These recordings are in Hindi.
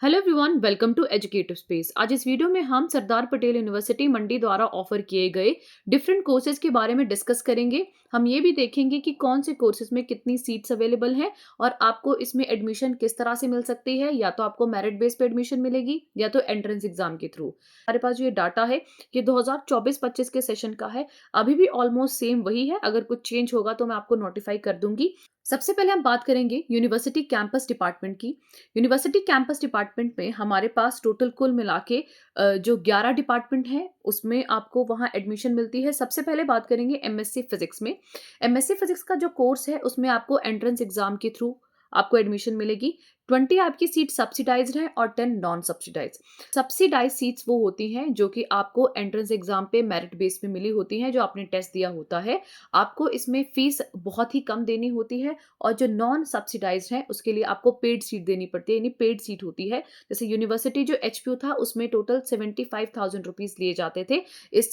Hello everyone, welcome to Educative Space. आज इस वीडियो में हम सरदार पटेल यूनिवर्सिटी मंडी द्वारा ऑफर किए गए डिफरेंट कोर्सेज के बारे में डिस्कस करेंगे। हम ये भी देखेंगे कि कौन से कोर्सेज में कितनी सीट्स अवेलेबल हैं और आपको इसमें एडमिशन किस तरह से मिल सकती है। या तो आपको मेरिट बेस पे एडमिशन मिलेगी या तो एंट्रेंस एग्जाम के थ्रू। हमारे पास जो ये डाटा है कि 2024-25 के सेशन का है। अभी भी ऑलमोस्ट सेम वही है। अगर कुछ चेंज होगा तो मैं आपको नोटिफाई कर दूंगी। सबसे पहले हम बात करेंगे यूनिवर्सिटी कैंपस डिपार्टमेंट की। यूनिवर्सिटी कैंपस डिपार्टमेंट में हमारे पास टोटल कुल मिला के जो 11 डिपार्टमेंट हैं उसमें आपको वहाँ एडमिशन मिलती है। सबसे पहले बात करेंगे एमएससी फिजिक्स में। एमएससी फिजिक्स का जो कोर्स है उसमें आपको एंट्रेंस एग्जाम के थ्रू आपको एडमिशन मिलेगी। 20 आपकी सीट सब्सिडाइज्ड है और 10 नॉन सब्सिडाइज। सब्सिडाइज सीट्स वो होती हैं जो कि आपको एंट्रेंस एग्जाम पे मेरिट बेस पे मिली होती हैं, जो आपने टेस्ट दिया होता है। आपको इसमें फीस बहुत ही कम देनी होती है। और जो नॉन सब्सिडाइज्ड है उसके लिए आपको पेड सीट देनी पड़ती है, यानी पेड सीट होती है। जैसे यूनिवर्सिटी जो एचपीयू था उसमें टोटल 75,000 रुपीज लिए जाते थे इस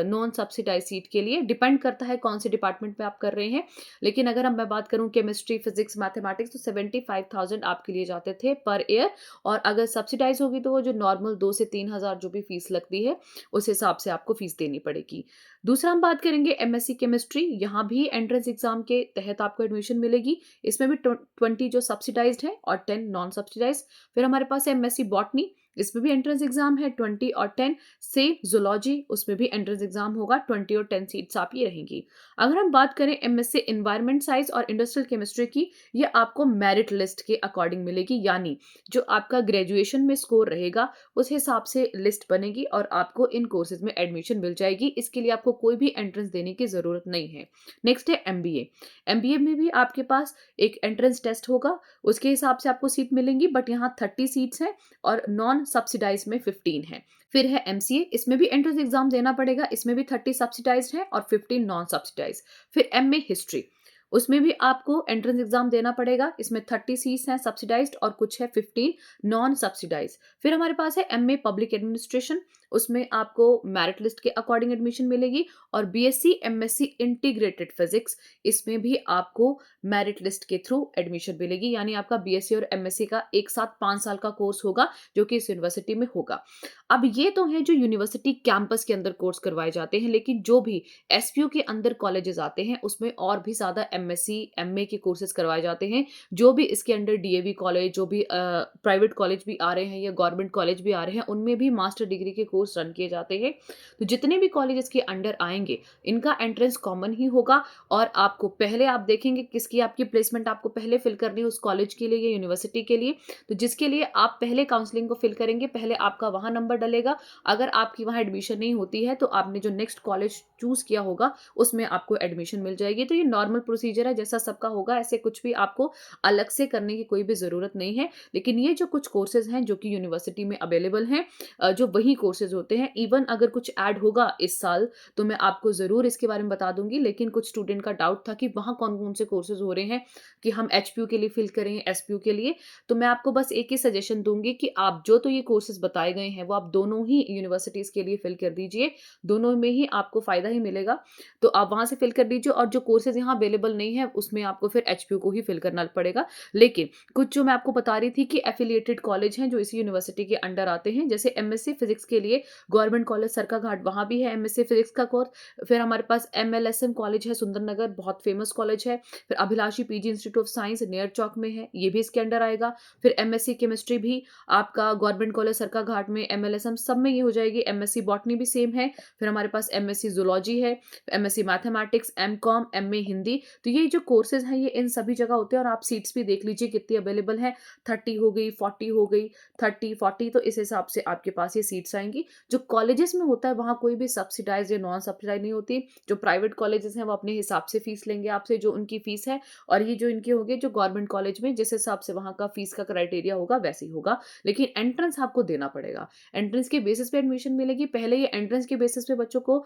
नॉन सब्सिडाइज सीट के लिए। डिपेंड करता है कौन से डिपार्टमेंट में आप कर रहे हैं। लेकिन अगर मैं बात करूं केमिस्ट्री, फिजिक्स, मैथमेटिक्स, तो 75,000 आपके लिए जाते थे पर ईयर। और अगर सब्सिडाइज होगी तो वो जो नॉर्मल 2 से 3 हजार जो भी फीस लगती है उस हिसाब से आपको फीस देनी पड़ेगी। दूसरा हम बात करेंगे एमएससी केमिस्ट्री। यहाँ भी एंट्रेंस एग्जाम के तहत आपको एडमिशन मिलेगी। इसमें भी 20 जो सब्सिडाइज्ड है और 10 नॉन सब्सिडाइज। फिर हमारे पास है एमएससी बॉटनी। इसमें भी एंट्रेंस एग्जाम है 20 और 10। से जूलॉजी, उसमें भी एंट्रेंस एग्जाम होगा। 20 और 10 सीट्स आपकी रहेंगी। अगर हम बात करें एमएससी एनवायरमेंट साइंस और इंडस्ट्रियल केमिस्ट्री की, ये आपको मेरिट लिस्ट के अकॉर्डिंग मिलेगी। यानी जो आपका ग्रेजुएशन में स्कोर रहेगा उस हिसाब से लिस्ट बनेगी और आपको इन कोर्सेज में एडमिशन मिल जाएगी। इसके लिए आपको कोई भी एंट्रेंस देने की जरूरत नहीं है। नेक्स्ट है एमबीए। एमबीए में भी आपके पास एक एंट्रेंस टेस्ट होगा, उसके हिसाब से आपको सीट मिलेंगी। बट यहाँ 30 सीट्स हैं और नॉन सब्सिडाइज में 15 है। फिर है एमसीए। इसमें भी एंट्रेंस एग्जाम देना पड़ेगा। इसमें भी 30 सब्सिडाइज है और 15 नॉन सब्सिडाइज। फिर एमए हिस्ट्री, उसमें भी आपको एंट्रेंस एग्जाम देना पड़ेगा। इसमें 30 सीट्स हैं सब्सिडाइज्ड और कुछ है 15 नॉन सब्सिडाइज। फिर हमारे पास है एमए पब्लिक एडमिनिस्ट्रेशन। उसमें आपको मेरिट लिस्ट के अकॉर्डिंग एडमिशन मिलेगी। और बीएससी एमएससी इंटीग्रेटेड फिजिक्स, इसमें भी आपको मेरिट लिस्ट के थ्रू एडमिशन मिलेगी। यानी आपका बीएससी और एमएससी का एक साथ 5 साल का कोर्स होगा जो कि इस यूनिवर्सिटी में होगा। अब ये तो है जो यूनिवर्सिटी कैंपस के अंदर कोर्स करवाए जाते हैं। लेकिन जो भी एसपीयू के अंदर कॉलेजेस आते हैं उसमें और भी ज्यादा एमएससी एमए के कोर्सेज करवाए जाते हैं। जो भी इसके अंडर डीएवी कॉलेज, जो भी प्राइवेट कॉलेज भी आ रहे हैं या गवर्नमेंट कॉलेज भी आ रहे हैं, उनमें भी मास्टर डिग्री के कोर्स रन किए जाते हैं। तो जितने भी कॉलेजेस के अंडर आएंगे इनका एंट्रेंस कॉमन ही होगा। और आपको पहले आप देखेंगे किसकी आपकी प्लेसमेंट आपको पहले फिल करनी है उस कॉलेज के लिए या यूनिवर्सिटी के लिए। तो जिसके लिए आप पहले काउंसलिंग को फिल करेंगे, पहले आपका वहां नंबर डलेगा। अगर आपकी वहां एडमिशन नहीं होती है तो आपने जो नेक्स्ट कॉलेज चूज किया होगा उसमें आपको एडमिशन मिल जाएगी। तो ये नॉर्मल प्रोसीजर है, जैसा सबका होगा ऐसे कुछ भी आपको अलग से करने की कोई भी जरूरत नहीं है। लेकिन ये जो कुछ कोर्सेज हैं जो कि यूनिवर्सिटी में अवेलेबल हैं, जो वही कोर्सेज होते हैं। इवन अगर कुछ ऐड होगा इस साल तो मैं आपको जरूर इसके बारे में बता दूंगी। लेकिन कुछ स्टूडेंट का डाउट था कि वहां कौन कौन से कोर्सेज हो रहे हैं, कि हम एचपीयू के लिए फिल करें, एसपीयू के लिए। तो मैं आपको बस एक ही सजेशन दूंगी कि आप जो तो ये कोर्सेज बताए गए हैं वो आप दोनों ही यूनिवर्सिटीज के लिए फिल कर दीजिए। दोनों में ही आपको फायदा ही मिलेगा। तो आप वहां से फिल कर दीजिए। और जो कोर्सेज यहाँ अवेलेबल नहीं है उसमें आपको फिर एचपीयू को ही फिल करना पड़ेगा। लेकिन कुछ जो मैं आपको बता रही थी कि एफिलिएटेड कॉलेज हैं जो इसी यूनिवर्सिटी के अंडर आते हैं, जैसे एमएससी फिजिक्स के लिए गवर्नमेंट कॉलेज सरकाघाट, वहां भी है एमएससी फिजिक्स का कोर्स। फिर हमारे पास एमएलएसएम कॉलेज है सुंदरनगर, बहुत फेमस कॉलेज है। फिर Abhilashi PG institute of science near चौक में है, ये भी इसके अंडर आएगा। फिर एमएससी केमिस्ट्री भी आपका गवर्नमेंट कॉलेज सरकाघाट में, एमएलएसएम सब में ये हो जाएगी। एमएससी बॉटनी भी सेम है। फिर हमारे पास एमएससी जूलॉजी है, MSc mathematics, MCom, MA Hindi. तो ये जो कोर्सेज हैं ये इन सभी जगह होते हैं। और आप सीट्स भी देख लीजिए कितनी अवेलेबल है। 30 हो गई, 40 हो गई, 30, 40, तो इस हिसाब से आपके पास ये सीट्स आएंगी। जो कॉलेजेस में होता है वहां कोई भी सब्सिडाइज या नॉन सब्सिडाइज नहीं होती। जो प्राइवेट कॉलेजेस हैं वो अपने हिसाब से फीस लेंगे आपसे, जो उनकी फीस है। और ये जो इनके होंगे जो गवर्नमेंट कॉलेज में जिस हिसाब से वहां का फीस का क्राइटेरिया होगा वैसे ही होगा। लेकिन एंट्रेंस आपको देना पड़ेगा। एंट्रेंस के बेसिस पे एडमिशन मिलेगी। पहले ये एंट्रेंस के बेसिस पे बच्चों को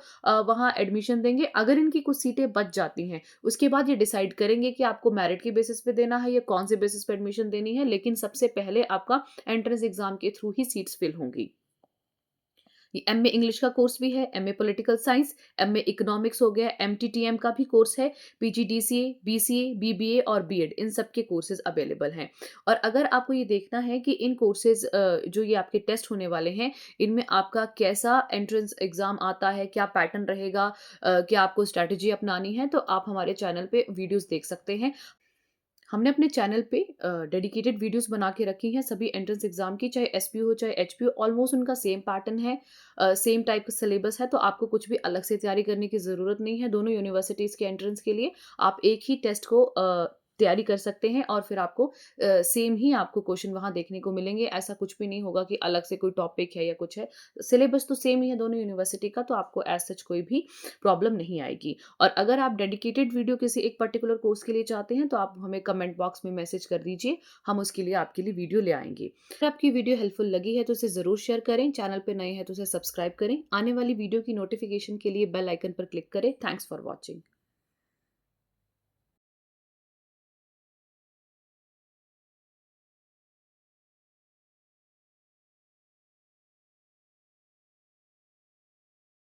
वहां एडमिशन देंगे। अगर इनकी कुछ सीटें बच जाती हैं उसके बाद ये डिसाइड करेंगे कि आपको मेरिट के बेसिस पे देना है या कौन से बेसिस पे एडमिशन देनी है। लेकिन सबसे पहले आपका एंट्रेंस एग्जाम के थ्रू ही सीट्स फिल होंगी। ये एमए इंग्लिश का कोर्स भी है, MA political science, MA economics हो गया, एमटीटीएम का भी कोर्स है, पीजीडीसीए, बीसीए, बीबीए और बीएड इन सब के कोर्सेज़ अवेलेबल हैं। और अगर आपको ये देखना है कि इन कोर्सेज़ जो ये आपके टेस्ट होने वाले हैं, इनमें आपका कैसा एंट्रेंस एग्ज़ाम आता है, क्या पैटर्न रहेगा, क्या आपको स्ट्रैटेजी अपनानी है, तो आप हमारे चैनल पे वीडियोज़ देख सकते हैं। हमने अपने चैनल पे डेडिकेटेड वीडियोस बना के रखी हैं सभी एंट्रेंस एग्जाम की, चाहे एसपीओ हो चाहे एचपीओ, ऑलमोस्ट उनका सेम पैटर्न है, सेम टाइप का सिलेबस है, तो आपको कुछ भी अलग से तैयारी करने की ज़रूरत नहीं है। दोनों यूनिवर्सिटीज़ के एंट्रेंस के लिए आप एक ही टेस्ट को तैयारी कर सकते हैं और फिर आपको सेम ही आपको क्वेश्चन वहाँ देखने को मिलेंगे। ऐसा कुछ भी नहीं होगा कि अलग से कोई टॉपिक है या कुछ है। सिलेबस तो सेम ही है दोनों यूनिवर्सिटी का, तो आपको एज़ सच कोई भी प्रॉब्लम नहीं आएगी। और अगर आप डेडिकेटेड वीडियो किसी एक पर्टिकुलर कोर्स के लिए चाहते हैं, तो आप हमें कमेंट बॉक्स में मैसेज कर दीजिए, हम उसके लिए आपके लिए वीडियो ले आएँगे। अगर आपकी वीडियो हेल्पफुल लगी है तो इसे ज़रूर शेयर करें, चैनल पे नए हैं तो इसे सब्सक्राइब करें। आने वाली वीडियो की नोटिफिकेशन के लिए बेल आइकन पर क्लिक करें। Thanks for watching.